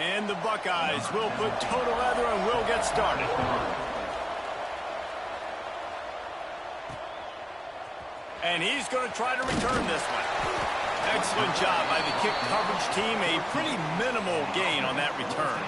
And the Buckeyes will put toe to leather and will get started. And he's going to try to return this one. Excellent job by the kick coverage team. A pretty minimal gain on that return.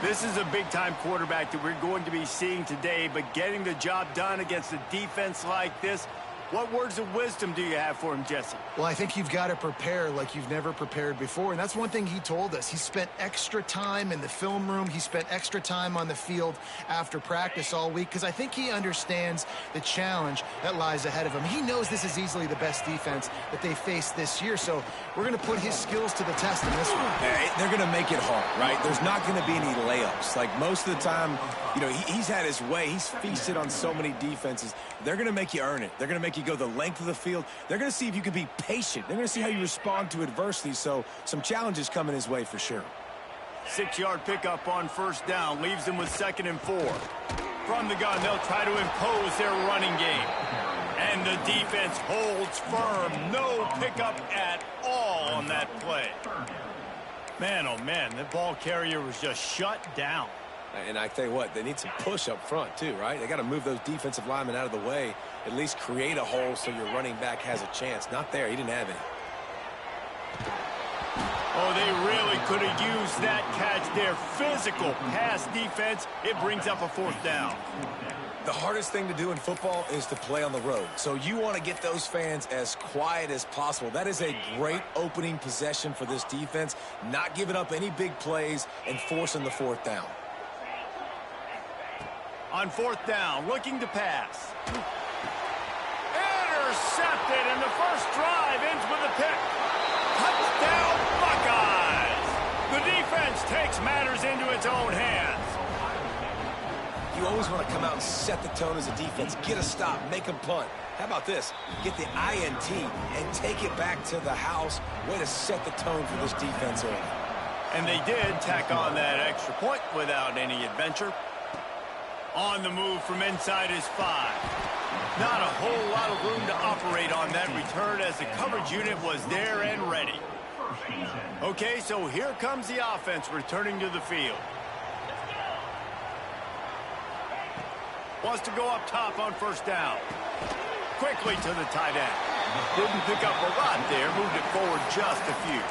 This is a big-time quarterback that we're going to be seeing today, but getting the job done against a defense like this, what words of wisdom do you have for him, Jesse? Well, I think you've got to prepare like you've never prepared before, and that's one thing he told us. He spent extra time in the film room. He spent extra time on the field after practice all week because I think he understands the challenge that lies ahead of him. He knows this is easily the best defense that they faced this year, so we're going to put his skills to the test in this one. They're going to make it hard, right? There's not going to be any layups. Like most of the time, you know, he's had his way. He's feasted on so many defenses. They're going to make you earn it. They're going to make you go the length of the field. They're going to see if you can be patient. They're going to see how you respond to adversity. So some challenges coming his way for sure. 6-yard pickup on first down leaves them with 2nd and 4. From the gun, they'll try to impose their running game. And the defense holds firm. No pickup at all on that play. Man, oh man, the ball carrier was just shut down. And I tell you what, they need some push up front too, right? They got to move those defensive linemen out of the way, at least create a hole so your running back has a chance. Not there. He didn't have any. Oh, they really could have used that catch there. Physical pass defense. It brings up a 4th down. The hardest thing to do in football is to play on the road. So you want to get those fans as quiet as possible. That is a great opening possession for this defense. Not giving up any big plays and forcing the 4th down. On 4th down, looking to pass. Intercepted, and the first drive ends with a pick. Touchdown, Buckeyes! The defense takes matters into its own hands. You always want to come out and set the tone as a defense. Get a stop, make them punt. How about this? Get the INT and take it back to the house. Way to set the tone for this defense early. And they did tack on that extra point without any adventure. On the move from inside his 5. Not a whole lot of room to operate on that return as the coverage unit was there and ready. Okay, so here comes the offense returning to the field. Wants to go up top on first down. Quickly to the tight end. Didn't pick up a lot there, moved it forward just a few.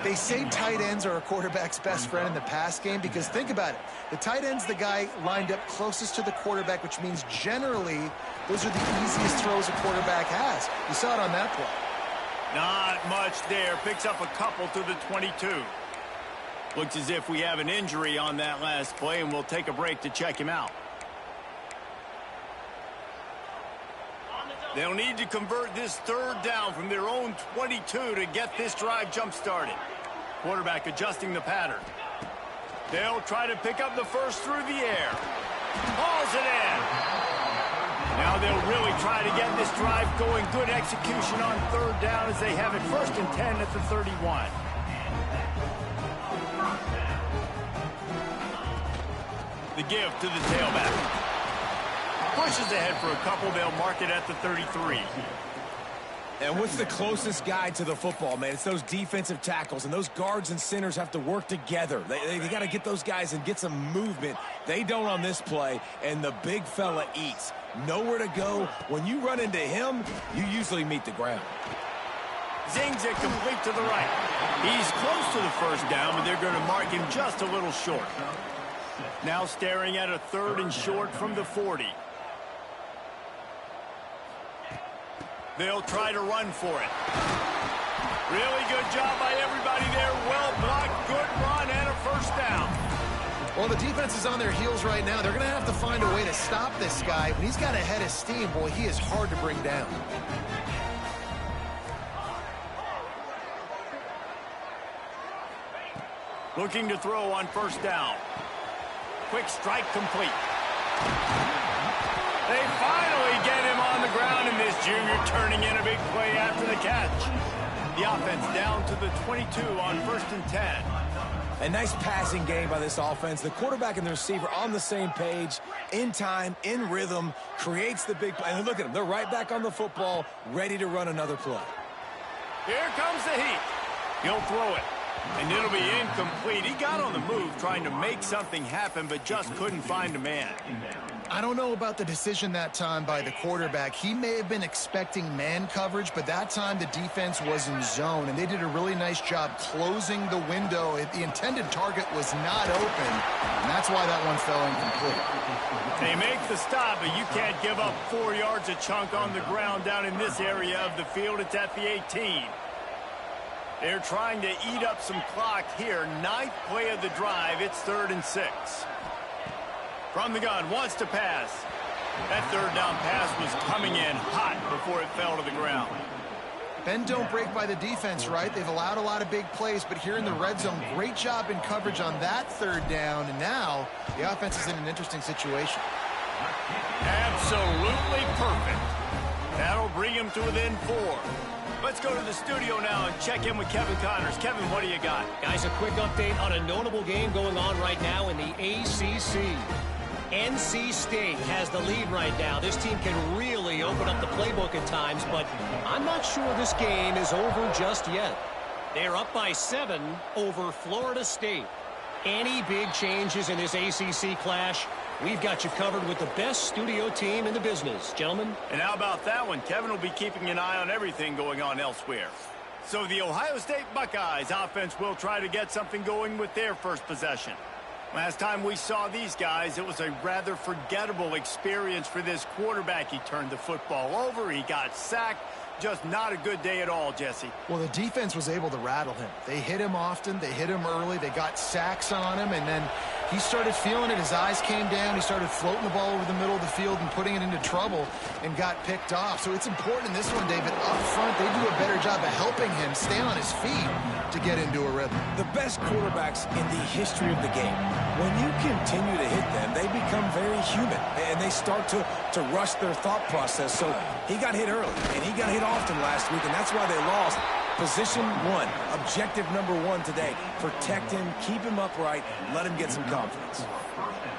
They say tight ends are a quarterback's best friend in the pass game because think about it. The tight end's the guy lined up closest to the quarterback, which means generally those are the easiest throws a quarterback has. You saw it on that play. Not much there. Picks up a couple to the 22. Looks as if we have an injury on that last play, and we'll take a break to check him out. They'll need to convert this 3rd down from their own 22 to get this drive jump-started. Quarterback adjusting the pattern. They'll try to pick up the first through the air. Hauls it in. Now they'll really try to get this drive going. Good execution on 3rd down as they have it 1st and 10 at the 31. The give to the tailback. Pushes ahead for a couple. They'll mark it at the 33. And what's the closest guy to the football, man? It's those defensive tackles, and those guards and centers have to work together. They got to get those guys and get some movement. They don't on this play, and the big fella eats. Nowhere to go. When you run into him, you usually meet the ground. Zings it complete to the right. He's close to the first down, but they're going to mark him just a little short. Now staring at a 3rd and short from the 40. They'll try to run for it. Really good job by everybody there. Well blocked, good run, and a 1st down. Well, the defense is on their heels right now. They're going to have to find a way to stop this guy. When he's got a head of steam, boy, he is hard to bring down. Looking to throw on 1st down. Quick strike complete. They finally get him on the ground, and this junior turning in a big play after the catch. The offense down to the 22 on 1st and 10. A nice passing game by this offense. The quarterback and the receiver on the same page, in time, in rhythm, creates the big play. And look at them. They're right back on the football, ready to run another play. Here comes the heat. He'll throw it. And it'll be incomplete. He got on the move trying to make something happen, but just couldn't find a man. I don't know about the decision that time by the quarterback. He may have been expecting man coverage, but that time the defense was in zone, and they did a really nice job closing the window. The intended target was not open, and that's why that one fell incomplete. They make the stop, but you can't give up 4 yards a chunk on the ground down in this area of the field. It's at the 18. They're trying to eat up some clock here. 9th play of the drive. It's 3rd and 6. From the gun, wants to pass. That 3rd down pass was coming in hot before it fell to the ground. Bend don't break by the defense, right? They've allowed a lot of big plays, but here in the red zone, great job in coverage on that 3rd down, and now the offense is in an interesting situation. Absolutely perfect. That'll bring him to within 4. Let's go to the studio now and check in with Kevin Connors. Kevin, what do you got? Guys, a quick update on a notable game going on right now in the ACC. NC State has the lead right now. This team can really open up the playbook at times, but I'm not sure this game is over just yet. They're up by 7 over Florida State. Any big changes in this ACC clash, we've got you covered with the best studio team in the business, gentlemen. And how about that one? Kevin will be keeping an eye on everything going on elsewhere. So the Ohio State Buckeyes offense will try to get something going with their first possession. Last time we saw these guys, it was a rather forgettable experience for this quarterback. He turned the football over, he got sacked. Just not a good day at all, Jesse. Well, the defense was able to rattle him. They hit him often, they hit him early, they got sacks on him, and then he started feeling it. His eyes came down, he started floating the ball over the middle of the field and putting it into trouble and got picked off. So it's important in this one, David, up front, they do a better job of helping him stay on his feet to get into a rhythm. The best quarterbacks in the history of the game, when you continue to hit them, they become very human, and they start to rush their thought process. So he got hit early, and he got hit often last week, and that's why they lost. Position 1, objective number 1 today. Protect him, keep him upright, let him get some confidence.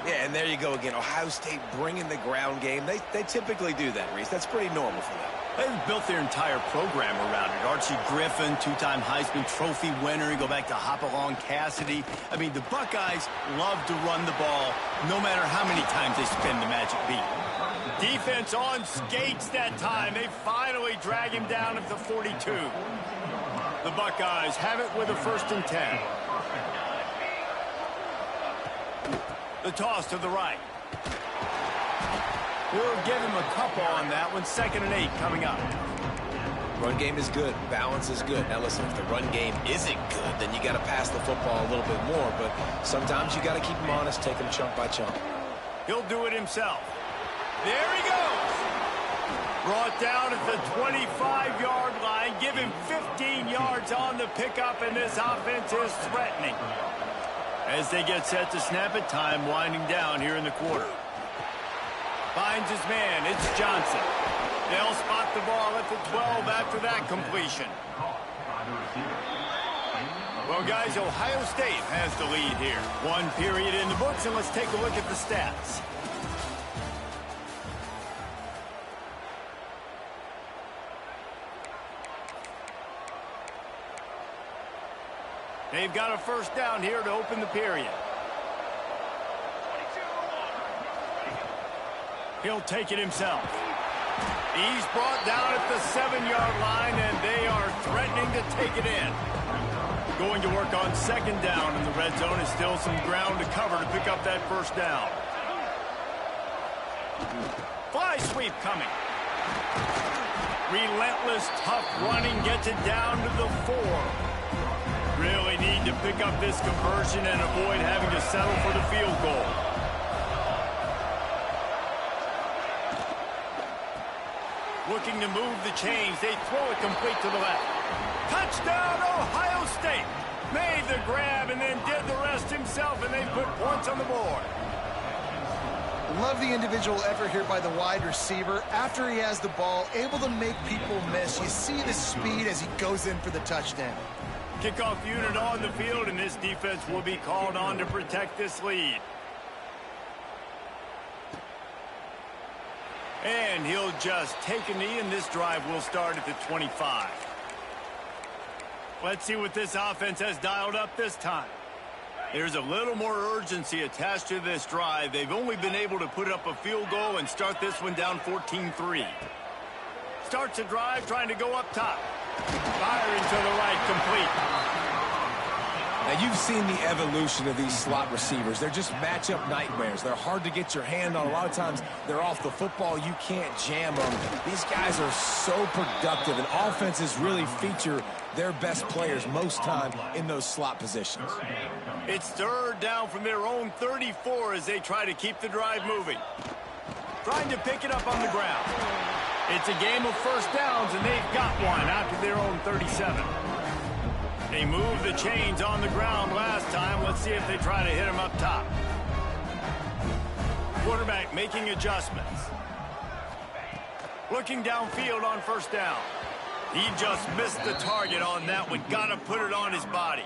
Yeah, and there you go again. Ohio State bringing the ground game. They typically do that, Reese. That's pretty normal for them. They've built their entire program around it. Archie Griffin, 2-time Heisman Trophy winner. You go back to Hopalong Cassidy. I mean, the Buckeyes love to run the ball no matter how many times they spin the magic beat. Defense on skates that time. They finally drag him down at the 42. The Buckeyes have it with a 1st and 10. The toss to the right. We'll give him a couple on that one. 2nd and 8 coming up. Run game is good. Balance is good. Now, listen, if the run game isn't good, then you got to pass the football a little bit more. But sometimes you got to keep him honest, take him chunk by chunk. He'll do it himself. There he goes. Brought down at the 25-yard line. Give him 15 yards on the pickup, and this offense is threatening. As they get set to snap it, time winding down here in the quarter. Finds his man. It's Johnson. They'll spot the ball at the 12 after that completion. Well, guys, Ohio State has the lead here. 1 period in the books, and let's take a look at the stats. They've got a 1st down here to open the period. He'll take it himself. He's brought down at the 7-yard line, and they are threatening to take it in. Going to work on 2nd down in the red zone. Is still some ground to cover to pick up that 1st down. Fly sweep coming. Relentless, tough running gets it down to the 4. Really need to pick up this conversion and avoid having to settle for the field goal. Looking to move the chains. They throw it complete to the left. Touchdown, Ohio State. Made the grab and then did the rest himself, and they put points on the board. Love the individual effort here by the wide receiver. After he has the ball, able to make people miss. You see the speed as he goes in for the touchdown. Kickoff unit on the field, and this defense will be called on to protect this lead. And he'll just take a knee, and this drive will start at the 25. Let's see what this offense has dialed up this time. There's a little more urgency attached to this drive. They've only been able to put up a field goal and start this one down 14-3. Starts a drive trying to go up top. Firing to the right, complete. Now, you've seen the evolution of these slot receivers. They're just matchup nightmares. They're hard to get your hand on. A lot of times, they're off the football. You can't jam them. These guys are so productive, and offenses really feature their best players most time in those slot positions. It's third down from their own 34 as they try to keep the drive moving. Trying to pick it up on the ground. It's a game of first downs, and they've got one after their own 37. They moved the chains on the ground last time. Let's see if they try to hit him up top. Quarterback making adjustments. Looking downfield on first down. He just missed the target on that one. Got to put it on his body.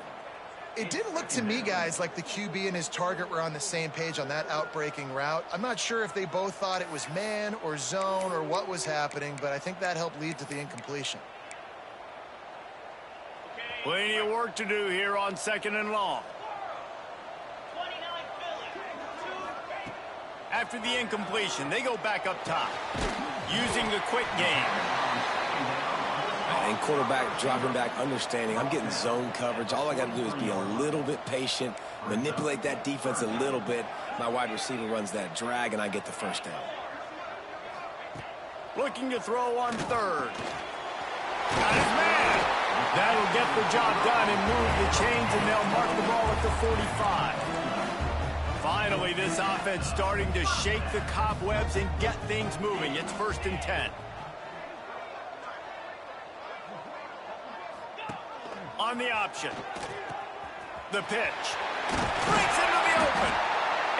It didn't look to me, guys, like the QB and his target were on the same page on that outbreaking route. I'm not sure if they both thought it was man or zone or what was happening, but I think that helped lead to the incompletion. Plenty of work to do here on second and long. After the incompletion, they go back up top, using the quick game. And quarterback dropping back, understanding I'm getting zone coverage. All I got to do is be a little bit patient, manipulate that defense a little bit. My wide receiver runs that drag, and I get the first down. Looking to throw on third. Got his man. That'll get the job done and move the chains, and they'll mark the ball at the 45. Finally, this offense starting to shake the cobwebs and get things moving. It's 1st and 10. On the option. The pitch. Breaks into the open.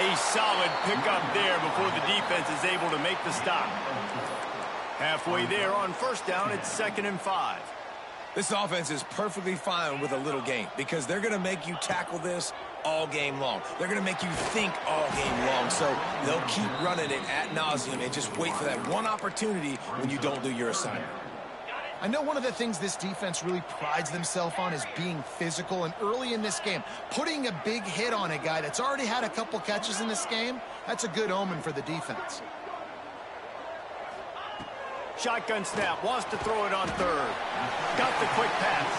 A solid pickup there before the defense is able to make the stop. Halfway there on first down, it's 2nd and 5. This offense is perfectly fine with a little game because they're going to make you tackle this all game long. They're going to make you think all game long. So they'll keep running it ad nauseum and just wait for that one opportunity when you don't do your assignment. I know one of the things this defense really prides themselves on is being physical, and early in this game, putting a big hit on a guy that's already had a couple catches in this game, that's a good omen for the defense. Shotgun snap, wants to throw it on third. Got the quick pass.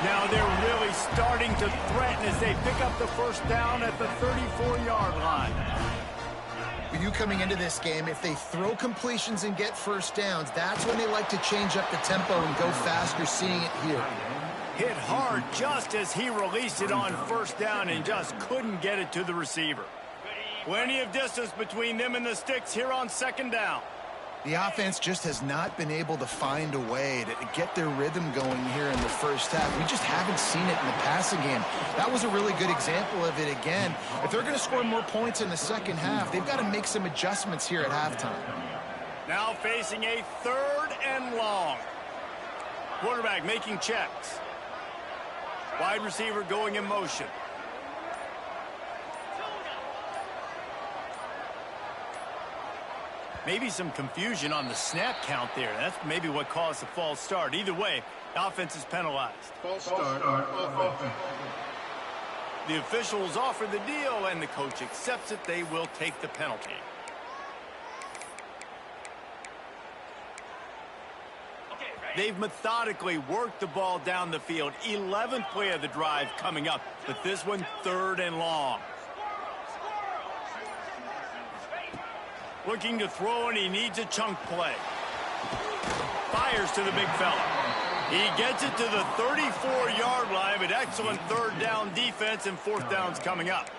Now they're really starting to threaten as they pick up the first down at the 34-yard line. For you coming into this game, if they throw completions and get first downs, that's when they like to change up the tempo and go faster, seeing it here. Hit hard just as he released it on first down and just couldn't get it to the receiver. Plenty of distance between them and the sticks here on 2nd down. The offense just has not been able to find a way to get their rhythm going here in the first half. We just haven't seen it in the passing game. That was a really good example of it again. If they're going to score more points in the second half, they've got to make some adjustments here at halftime. Now facing a 3rd and long. Quarterback making checks. Wide receiver going in motion. Maybe some confusion on the snap count there. That's maybe what caused the false start. Either way, the offense is penalized. False start on offense. The officials offer the deal, and the coach accepts it. They will take the penalty. They've methodically worked the ball down the field. 11th play of the drive coming up, but this one 3rd and long. Looking to throw, and he needs a chunk play. Fires to the big fella. He gets it to the 34-yard line, but excellent 3rd down defense, and 4th down's coming up.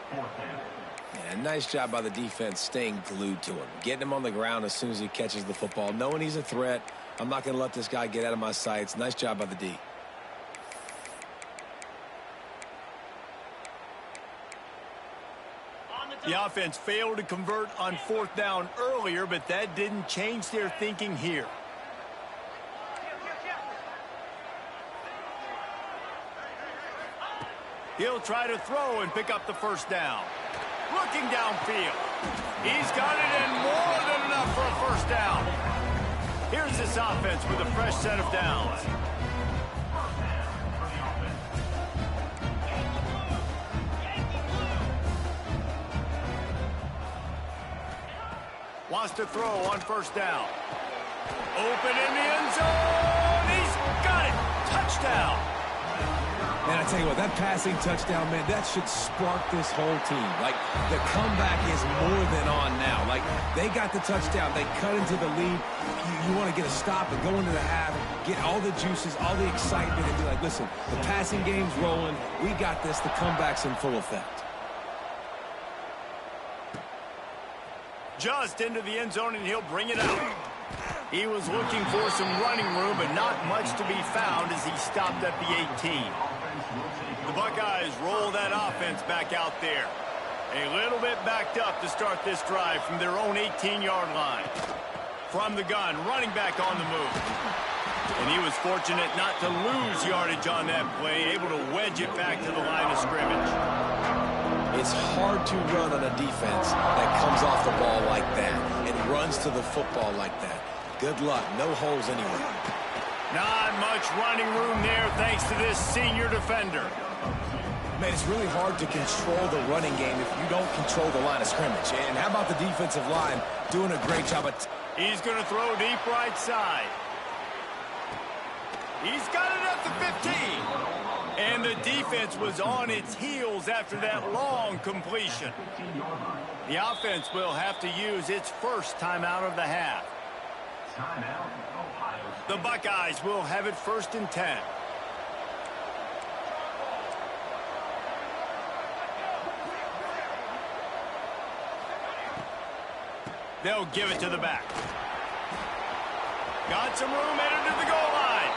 Yeah, nice job by the defense staying glued to him. Getting him on the ground as soon as he catches the football. Knowing he's a threat, I'm not going to let this guy get out of my sights. Nice job by the D. The offense failed to convert on 4th down earlier, but that didn't change their thinking here. He'll try to throw and pick up the first down. Looking downfield. He's got it in, more than enough for a first down. Here's this offense with a fresh set of downs. wants to throw on first down. Open in the end zone. He's got it. Touchdown. Man, I tell you what, that passing touchdown, man, that should spark this whole team. Like, the comeback is more than on now. Like, they got the touchdown. They cut into the lead. You want to get a stop and go into the half, get all the juices, all the excitement, and be like, listen, the passing game's rolling. We got this. The comeback's in full effect. Just into the end zone, and he'll bring it out. He was looking for some running room, but not much to be found as he stopped at the 18. The Buckeyes roll that offense back out there. A little bit backed up to start this drive from their own 18-yard line. From the gun, running back on the move. And he was fortunate not to lose yardage on that play, able to wedge it back to the line of scrimmage. It's hard to run on a defense that comes off the ball like that and runs to the football like that. Good luck. No holes anywhere. Not much running room there thanks to this senior defender. Man, it's really hard to control the running game if you don't control the line of scrimmage. And how about the defensive line doing a great job of... He's going to throw deep right side. He's got it at the 15. And the defense was on its heels after that long completion. The offense will have to use its first timeout of the half. The Buckeyes will have it 1st and 10. They'll give it to the back. Got some room headed to the goal line.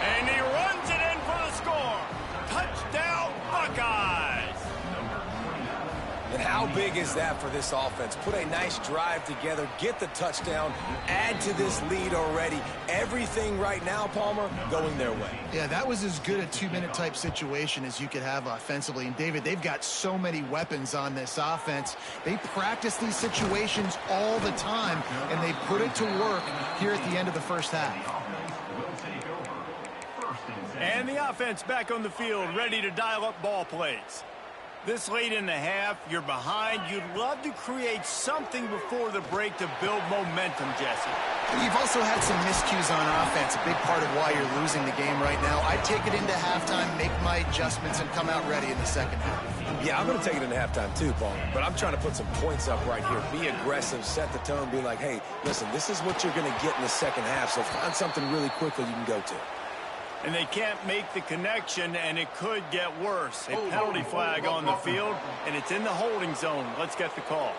And he runs it in for the score. Touchdown, Buckeyes. And how big is that for this offense? Put a nice drive together, get the touchdown, add to this lead already. Everything right now, Palmer, going their way. Yeah, that was as good a 2-minute type situation as you could have offensively. And, David, they've got so many weapons on this offense. They practice these situations all the time, and they put it to work here at the end of the first half. And the offense back on the field, ready to dial up ball plays. This late in the half, you're behind. You'd love to create something before the break to build momentum, Jesse. You've also had some miscues on offense, a big part of why you're losing the game right now. I'd take it into halftime, make my adjustments, and come out ready in the second half. Yeah, I'm going to take it into halftime too, Paul. But I'm trying to put some points up right here. Be aggressive, set the tone, be like, hey, listen, this is what you're going to get in the second half, so find something really quickly you can go to. And they can't make the connection, and it could get worse. A penalty flag on the field, and it's in the holding zone. Let's get the call.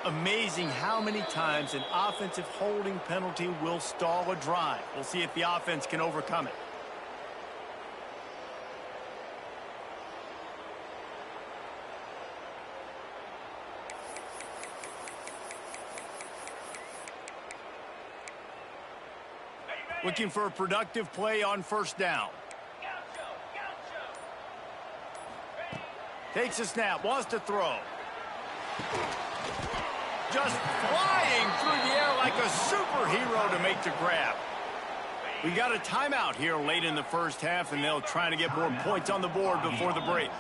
Amazing how many times an offensive holding penalty will stall a drive. We'll see if the offense can overcome it. Looking for a productive play on first down. Takes a snap, wants to throw. Just flying through the air like a superhero to make the grab. We got a timeout here late in the first half, and they'll try to get more points on the board before the break.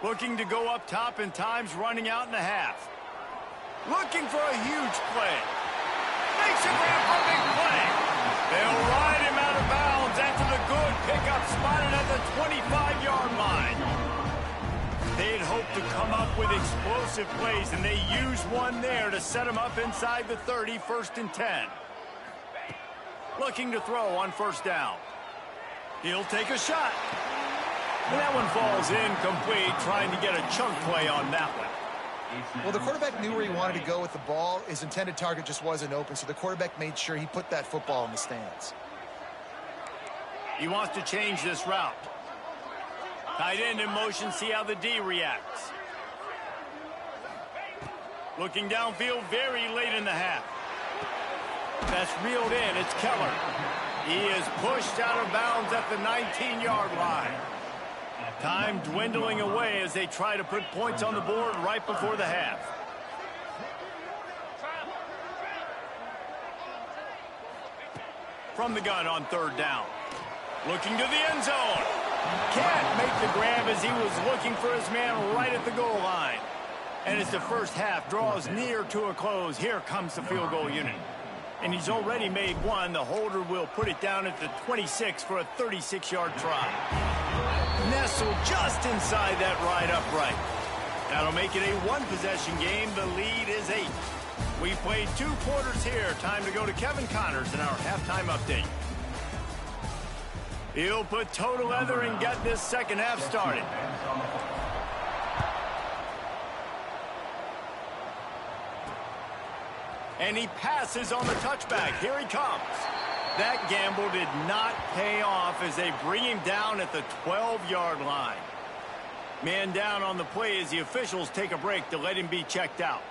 Looking to go up top, and time's running out in the half. Looking for a huge play. Makes a big play. They'll ride him out of bounds after the good pickup spotted at the 25-yard line. They'd hoped to come up with explosive plays, and they used one there to set him up inside the 30, 1st and 10. Looking to throw on first down. He'll take a shot. And that one falls incomplete, trying to get a chunk play on that one. Well, the quarterback knew where he wanted to go with the ball. His intended target just wasn't open, so the quarterback made sure he put that football in the stands. He wants to change this route. Tight end in motion, see how the D reacts. Looking downfield very late in the half. That's reeled in, it's Keller. He is pushed out of bounds at the 19-yard line. Time dwindling away as they try to put points on the board right before the half. From the gun on third down. Looking to the end zone. Can't make the grab as he was looking for his man right at the goal line. And as the first half draws near to a close, here comes the field goal unit. And he's already made one. The holder will put it down at the 26 for a 36-yard try. Nestled just inside that right upright. That'll make it a one-possession game. The lead is 8. We played 2 quarters here. Time to go to Kevin Connors in our halftime update. He'll put toe to leather and get this second half started. And he passes on the touchback. Here he comes. That gamble did not pay off as they bring him down at the 12-yard line. Man down on the play as the officials take a break to let him be checked out.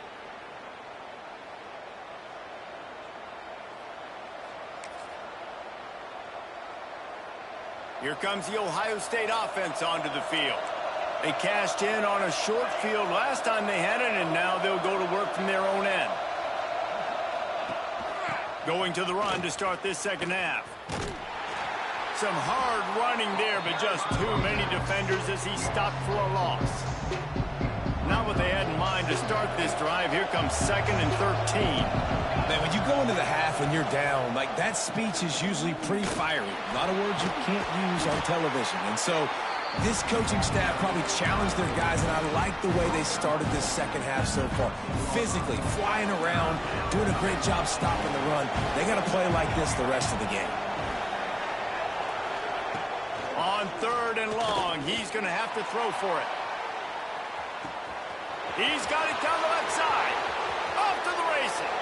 Here comes the Ohio State offense onto the field. They cashed in on a short field last time they had it, and now they'll go to work from their own end. Going to the run to start this second half. Some hard running there, but just too many defenders as he stopped for a loss. Not what they had in mind to start this drive. Here comes 2nd and 13. Man, when you go into the half and you're down, like that speech is usually pretty fiery. A lot of words you can't use on television. And so this coaching staff probably challenged their guys, and I like the way they started this second half so far. Physically, flying around, doing a great job stopping the run. They got to play like this the rest of the game. On 3rd and long, he's going to have to throw for it. He's got it down the left side. Off to the races.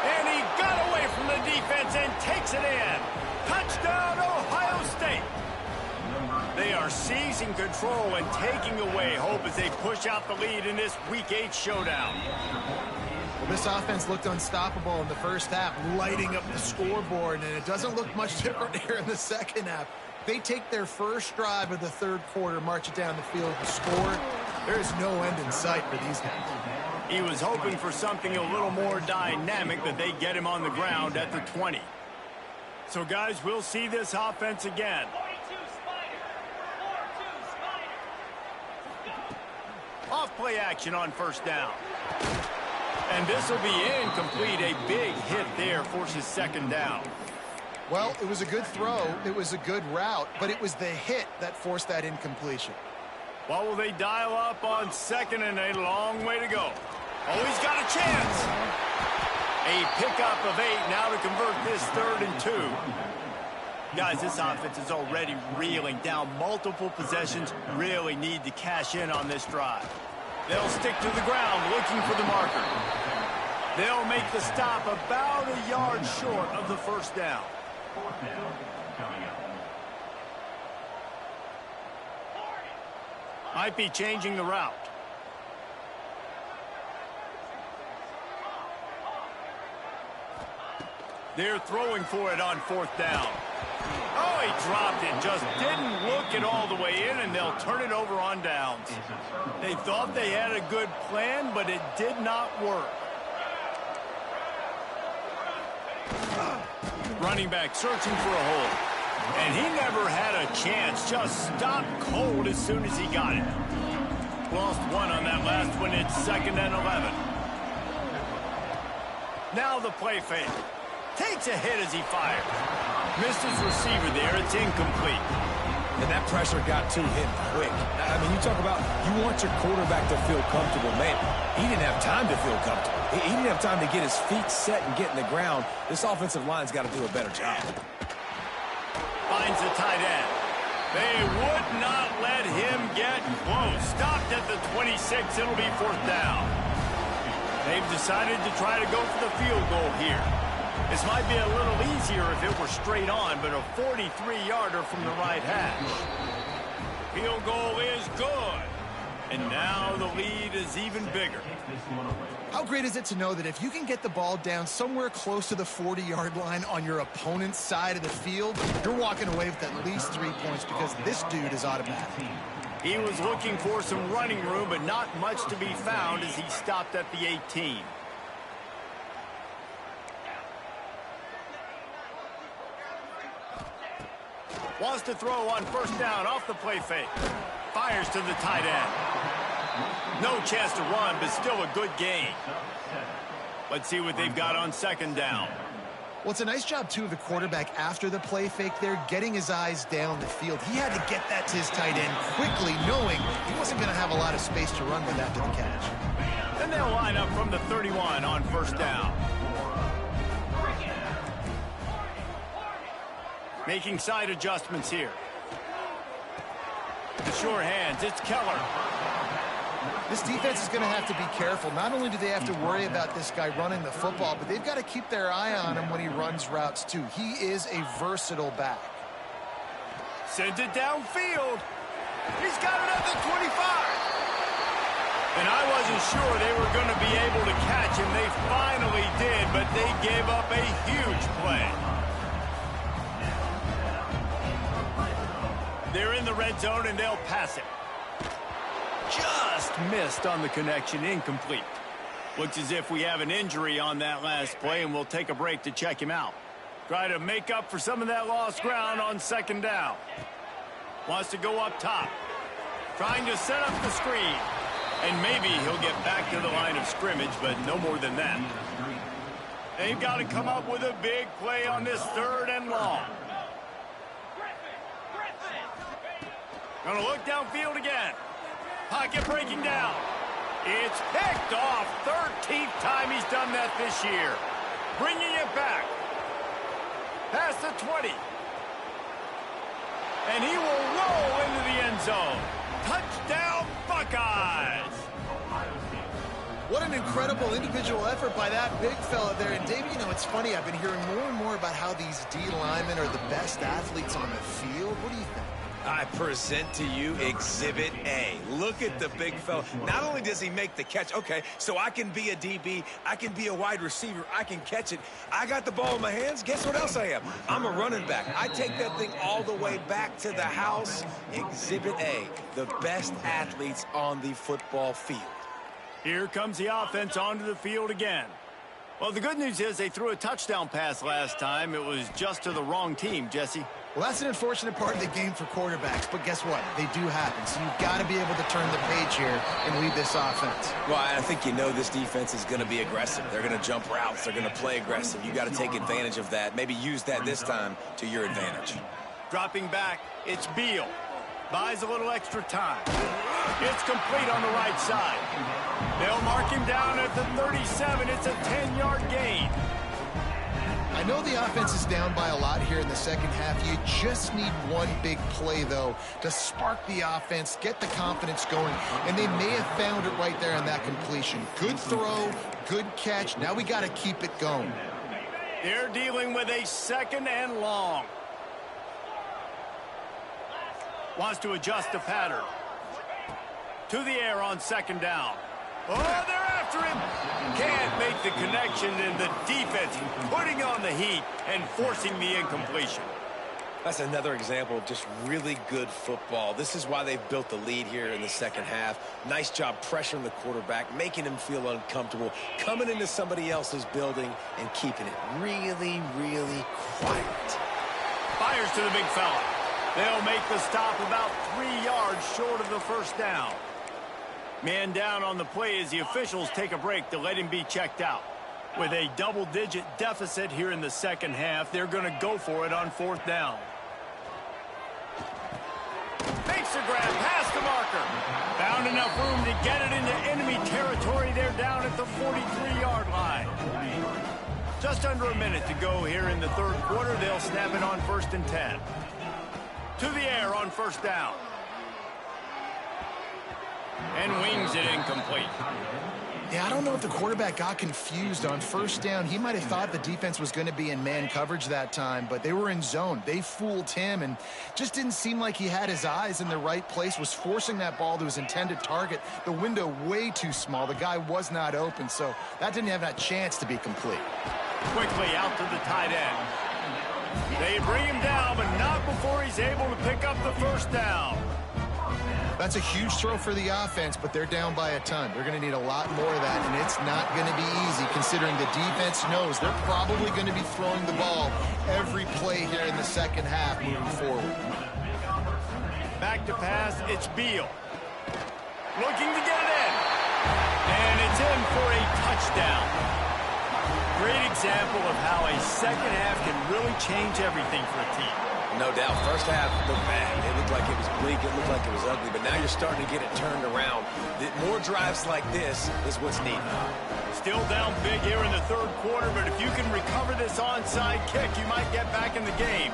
And he got away from the defense and takes it in. Touchdown, Ohio State. They are seizing control and taking away hope as they push out the lead in this Week 8 showdown. Well, this offense looked unstoppable in the first half, lighting up the scoreboard, and it doesn't look much different here in the second half. They take their first drive of the 3rd quarter, march it down the field to score. There is no end in sight for these guys. He was hoping for something a little more dynamic, that they get him on the ground at the 20. So, guys, we'll see this offense again. Off play action on 1st down. And this will be incomplete. A big hit there forces 2nd down. Well, it was a good throw. It was a good route, but it was the hit that forced that incompletion. Well, will they dial up on 2nd and a long way to go? Oh, he's got a chance. A pickup of 8 now to convert this 3rd and 2. Guys, this offense is already reeling down. Multiple possessions, really need to cash in on this drive. They'll stick to the ground looking for the marker. They'll make the stop about a yard short of the 1st down. Might be changing the route. They're throwing for it on 4th down. Oh, he dropped it. Just didn't look it all the way in, and they'll turn it over on downs. They thought they had a good plan, but it did not work. Running back searching for a hole. And he never had a chance. Just stopped cold as soon as he got it. Lost one on that last one. It's 2nd and 11. Now the play fake. Takes a hit as he fires. Missed his receiver there. It's incomplete. And that pressure got to him quick. I mean, you talk about you want your quarterback to feel comfortable. Man, he didn't have time to feel comfortable. He didn't have time to get his feet set and get in the ground. This offensive line's got to do a better job. Finds the tight end. They would not let him get close. Stopped at the 26. It'll be 4th down. They've decided to try to go for the field goal here. This might be a little easier if it were straight on, but a 43-yarder from the right hash. Field goal is good. And now the lead is even bigger. How great is it to know that if you can get the ball down somewhere close to the 40-yard line on your opponent's side of the field, you're walking away with at least 3 points because this dude is automatic. He was looking for some running room, but not much to be found as he stopped at the 18. Wants to throw on 1st down off the play fake. Fires to the tight end. No chance to run, but still a good gain. Let's see what they've got on second down. Well, it's a nice job, too, of the quarterback after the play fake there, getting his eyes down the field. He had to get that to his tight end quickly, knowing he wasn't going to have a lot of space to run with after the catch. And they'll line up from the 31 on first down. Making side adjustments here. The sure hands, it's Keller. This defense is going to have to be careful. Not only do they have to worry about this guy running the football, but they've got to keep their eye on him when he runs routes, too. He is a versatile back. Sends it downfield. He's got it at the 25. And I wasn't sure they were going to be able to catch him. They finally did, but they gave up a huge play. They're in the red zone, and they'll pass it. Just missed on the connection, incomplete. Looks as if we have an injury on that last play, and we'll take a break to check him out. Try to make up for some of that lost ground on second down. Wants to go up top. Trying to set up the screen. And maybe he'll get back to the line of scrimmage, but no more than that. They've got to come up with a big play on this third and long. Gonna look downfield again. Pocket breaking down. It's picked off. 13th time he's done that this year. Bringing it back. Past the 20. And he will roll into the end zone. Touchdown, Buckeyes. What an incredible individual effort by that big fella there. And, Dave, you know, it's funny. I've been hearing more and more about how these D linemen are the best athletes on the field. What do you think? I present to you Exhibit A. Look at the big fella. Not only does he make the catch, okay, so I can be a DB, I can be a wide receiver, I can catch it. I got the ball in my hands. Guess what else I am? I'm a running back. I take that thing all the way back to the house. Exhibit A, the best athletes on the football field. Here comes the offense onto the field again. Well, the good news is they threw a touchdown pass last time. It was just to the wrong team, Jesse. Well, that's an unfortunate part of the game for quarterbacks, but guess what? They do happen, so you've got to be able to turn the page here and lead this offense. Well, I think you know this defense is going to be aggressive. They're going to jump routes. They're going to play aggressive. You got to take advantage of that. Maybe use that this time to your advantage. Dropping back, it's Beal. Buys a little extra time. It's complete on the right side. They'll mark him down at the 37. It's a 10-yard gain. I know the offense is down by a lot here in the second half. You just need one big play, though, to spark the offense, get the confidence going, and they may have found it right there on that completion. Good throw, good catch. Now we got to keep it going. They're dealing with a second and long. Wants to adjust the pattern. To the air on second down. Oh, they're after him. Can't make the connection, and the defense putting on the heat and forcing the incompletion. That's another example of just really good football. This is why they've built the lead here in the second half. Nice job pressuring the quarterback, making him feel uncomfortable, coming into somebody else's building and keeping it really, really quiet. Fires to the big fella. They'll make the stop about 3 yards short of the first down. Man down on the play as the officials take a break to let him be checked out. With a double-digit deficit here in the second half, they're going to go for it on fourth down. Makes the grab past the marker. Found enough room to get it into enemy territory. They're down at the 43-yard line. Just under a minute to go here in the third quarter. They'll snap it on 1st and 10. To the air on first down. And wings it incomplete. Yeah, I don't know if the quarterback got confused on first down. He might have thought the defense was going to be in man coverage that time, but they were in zone. They fooled him and just didn't seem like he had his eyes in the right place, was forcing that ball to his intended target. The window way too small. The guy was not open, so that didn't have that chance to be complete. Quickly out to the tight end. They bring him down, but not before he's able to pick up the first down. That's a huge throw for the offense, but they're down by a ton. They're going to need a lot more of that, and it's not going to be easy considering the defense knows they're probably going to be throwing the ball every play here in the second half moving forward. Back to pass, it's Beal. Looking to get it in. It's in for a touchdown. Great example of how a second half can really change everything for a team. No doubt. First half looked bad. It looked like it was bleak. It looked like it was ugly. But now you're starting to get it turned around. More drives like this is what's needed. Still down big here in the third quarter, but if you can recover this onside kick, you might get back in the game.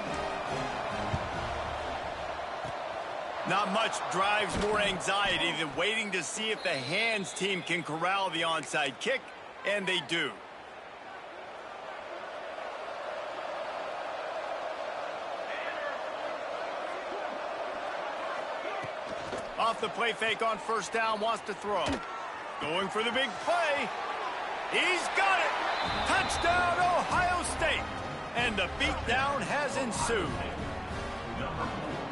Not much drives more anxiety than waiting to see if the hands team can corral the onside kick, and they do. Off the play fake on first down, wants to throw. Going for the big play. He's got it. Touchdown, Ohio State. And the beatdown has ensued.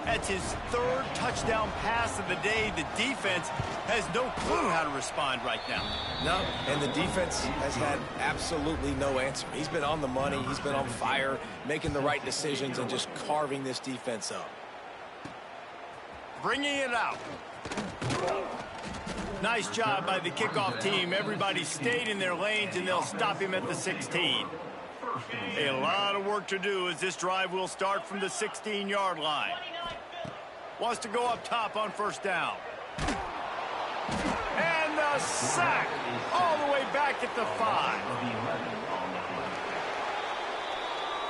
That's his third touchdown pass of the day. The defense has no clue how to respond right now. No, and the defense has had absolutely no answer. He's been on the money. He's been on fire, making the right decisions and just carving this defense up. Bringing it out. Nice job by the kickoff team. Everybody stayed in their lanes, and they'll stop him at the 16. A lot of work to do as this drive will start from the 16-yard line. Wants to go up top on first down. And the sack all the way back at the 5.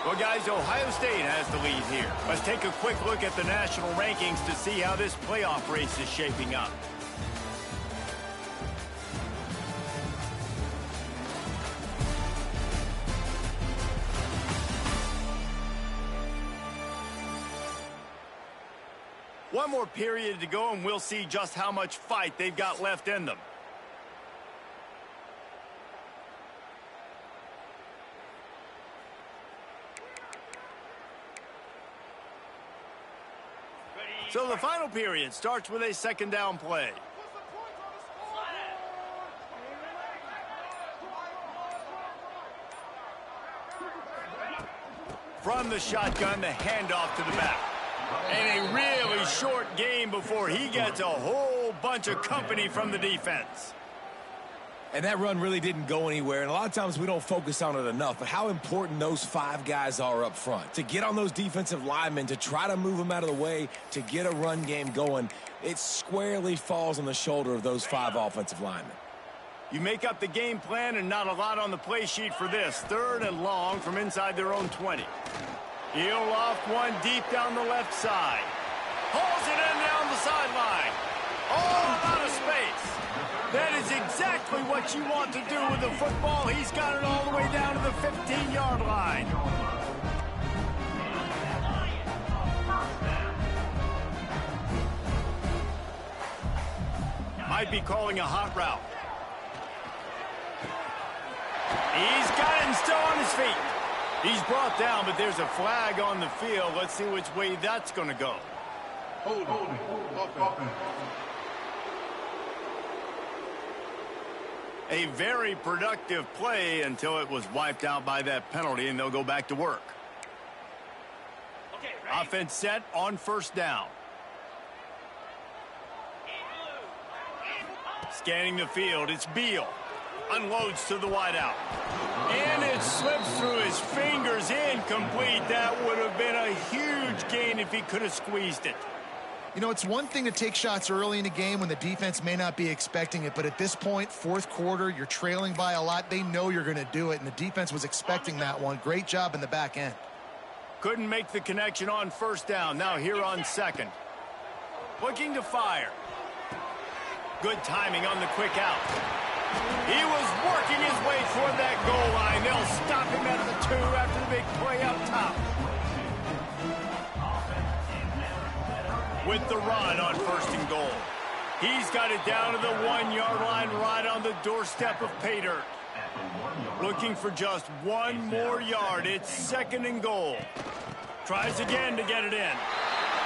Well, guys, Ohio State has the lead here. Let's take a quick look at the national rankings to see how this playoff race is shaping up. One more period to go, and we'll see just how much fight they've got left in them. So the final period starts with a second down play. From the shotgun, the handoff to the back. And a really short game before he gets a whole bunch of company from the defense. And that run really didn't go anywhere, and a lot of times we don't focus on it enough, but how important those 5 guys are up front. To get on those defensive linemen, to try to move them out of the way, to get a run game going, it squarely falls on the shoulder of those 5 offensive linemen. You make up the game plan and not a lot on the play sheet for this. 3rd and long from inside their own 20. He'll loft one deep down the left side. Hauls it in down the sideline. All out of space. That is exactly what you want to do with the football. He's got it all the way down to the 15-yard line. Might be calling a hot route. He's got it and still on his feet. He's brought down, but there's a flag on the field. Let's see which way that's going to go. Hold. A very productive play until it was wiped out by that penalty, and they'll go back to work. Okay, offense set on first down. Scanning the field, it's Beal. Unloads to the wideout. And it slips through his fingers, incomplete. That would have been a huge gain if he could have squeezed it. You know, it's one thing to take shots early in a game when the defense may not be expecting it, but at this point, 4th quarter, you're trailing by a lot. They know you're going to do it, and the defense was expecting that one. Great job in the back end. Couldn't make the connection on first down. Now here on 2nd. Looking to fire. Good timing on the quick out. He was working his way toward that goal line. They'll stop him at the 2 after the big play up top. With the run on 1st and goal. He's got it down to the 1-yard line right on the doorstep of pay dirt. Looking for just 1 more yard. It's 2nd and goal. Tries again to get it in.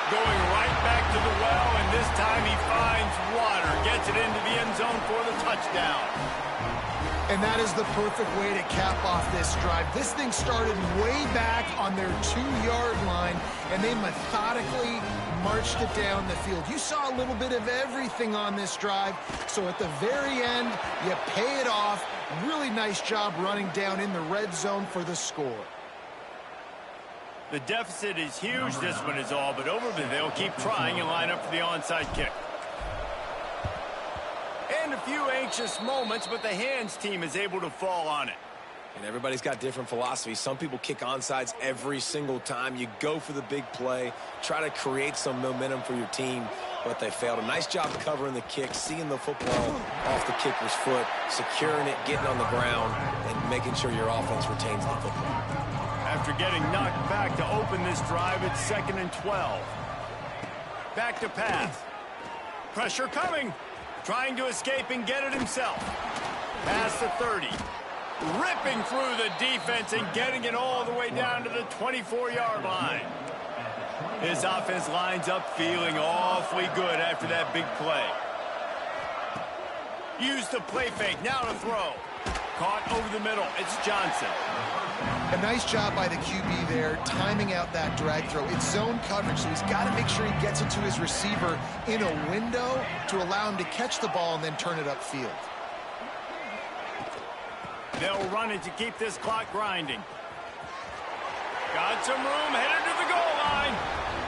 Going right back to the well, and this time he finds water. Gets it into the end zone for the touchdown. And that is the perfect way to cap off this drive. This thing started way back on their 2-yard line, and they methodically marched it down the field. You saw a little bit of everything on this drive, so at the very end, you pay it off. Really nice job running down in the red zone for the score. The deficit is huge, this one is all, but they'll keep trying and line up for the onside kick. And a few anxious moments, but the hands team is able to fall on it. And everybody's got different philosophies. Some people kick onside every single time. You go for the big play, try to create some momentum for your team, but they failed. A nice job covering the kick, seeing the football off the kicker's foot, securing it, getting on the ground, and making sure your offense retains the football. After getting knocked back to open this drive, it's 2nd and 12. Back to pass. Pressure coming. Trying to escape and get it himself. Pass to 30. Ripping through the defense and getting it all the way down to the 24-yard line. His offense lines up feeling awfully good after that big play. Use the play fake. Now to throw. Caught over the middle. It's Johnson. A nice job by the QB there, timing out that drag throw. It's zone coverage, so he's got to make sure he gets it to his receiver in a window to allow him to catch the ball and then turn it upfield. They'll run it to keep this clock grinding. Got some room, headed to the goal line.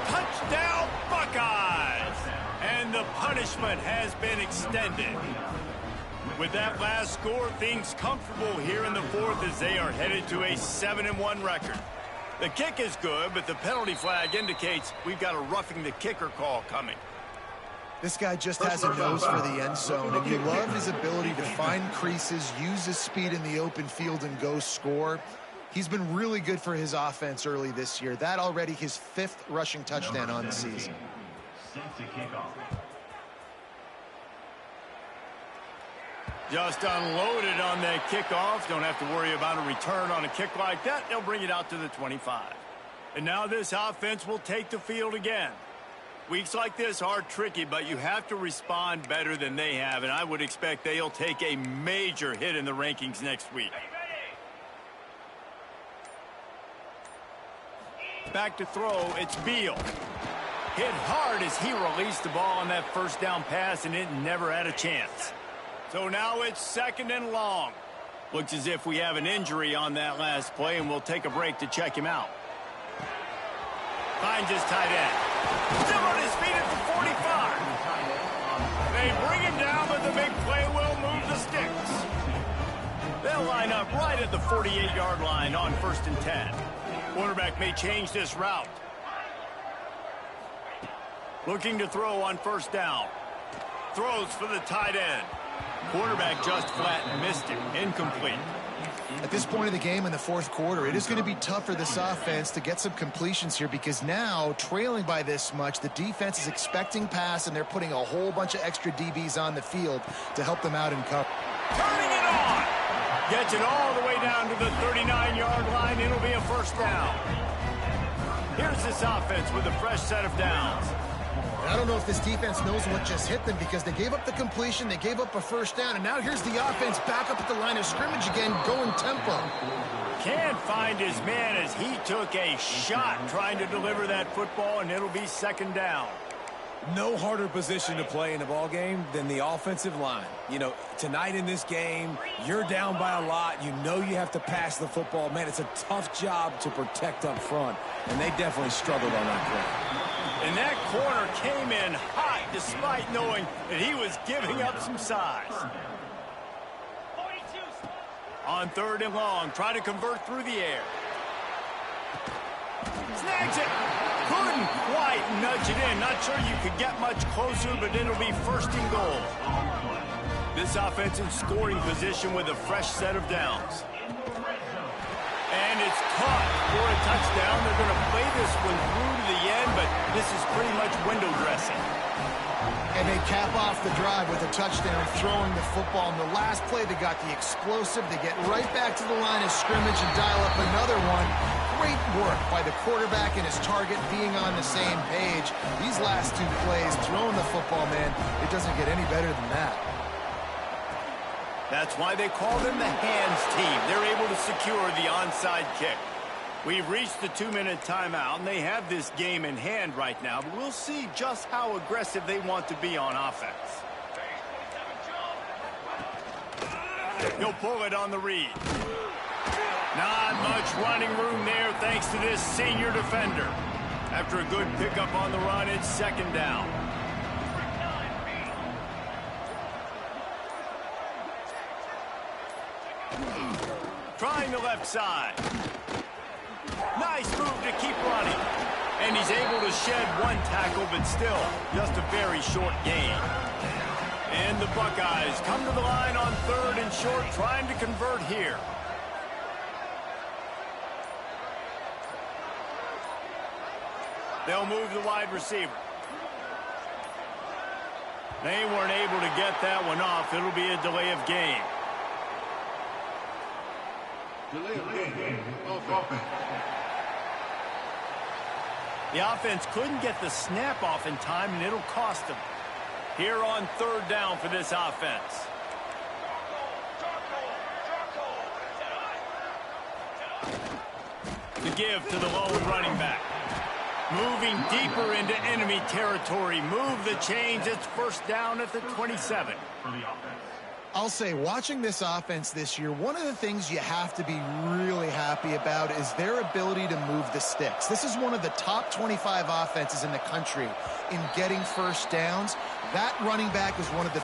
Touchdown, Buckeyes! And the punishment has been extended. With that last score, things comfortable here in the 4th as they are headed to a 7-1 record. The kick is good, but the penalty flag indicates we've got a roughing the kicker call coming. This guy just has a nose for the end zone, and you love his ability to find creases, use his speed in the open field, and go score. He's been really good for his offense early this year. That already his 5th rushing touchdown on the season. Just unloaded on that kickoff. Don't have to worry about a return on a kick like that. They'll bring it out to the 25. And now this offense will take the field again. Weeks like this are tricky, but you have to respond better than they have, and I would expect they'll take a major hit in the rankings next week. Back to throw, it's Beal. Hit hard as he released the ball on that first down pass, and it never had a chance. So now it's 2nd and long. Looks as if we have an injury on that last play, and we'll take a break to check him out. Finds his tight end. Still on his feet at the 45. They bring him down, but the big play will move the sticks. They'll line up right at the 48-yard line on 1st and 10. Quarterback may change this route. Looking to throw on 1st down. Throws for the tight end. Quarterback just flat missed him. Incomplete. At this point of the game in the 4th quarter, it is going to be tough for this offense to get some completions here because now, trailing by this much, the defense is expecting pass, and they're putting a whole bunch of extra DBs on the field to help them out in cover. Turning it on! Gets it all the way down to the 39-yard line. It'll be a 1st down. Here's this offense with a fresh set of downs. I don't know if this defense knows what just hit them because they gave up the completion, they gave up a 1st down, and now here's the offense back up at the line of scrimmage again, going tempo. Can't find his man as he took a shot trying to deliver that football, and it'll be 2nd down. No harder position to play in a ball game than the offensive line. You know, tonight in this game, you're down by a lot. You know you have to pass the football. Man, it's a tough job to protect up front, and they definitely struggled on that play. And that corner came in hot despite knowing that he was giving up some size. On 3rd and long, try to convert through the air. Snags it. Couldn't quite nudge it in. Not sure you could get much closer, but it'll be 1st and goal. This offense in scoring position with a fresh set of downs. And it's caught for a touchdown. They're going to play this one through to the end, but this is pretty much window dressing. And they cap off the drive with a touchdown, throwing the football. In the last play, they got the explosive. They get right back to the line of scrimmage and dial up another one. Great work by the quarterback and his target being on the same page. These last 2 plays, throwing the football, man, it doesn't get any better than that. That's why they call them the hands team. They're able to secure the onside kick. We've reached the 2-minute timeout, and they have this game in hand right now, but we'll see just how aggressive they want to be on offense. He'll pull it on the read. Not much running room there thanks to this senior defender. After a good pickup on the run, it's second down. Trying the left side. Nice move to keep running. And he's able to shed one tackle, but still just a very short gain. And the Buckeyes come to the line on 3rd and short, trying to convert here. They'll move the wide receiver. They weren't able to get that one off. It'll be a delay of game. Delay of game. Offense. The offense couldn't get the snap off in time, and it'll cost them. Here on 3rd down for this offense. The give to the lone running back. Moving deeper into enemy territory. Move the chains. It's first down at the 27. I'll say, watching this offense this year, one of the things you have to be really happy about is their ability to move the sticks. This is one of the top 25 offenses in the country in getting first downs. That running back is one of the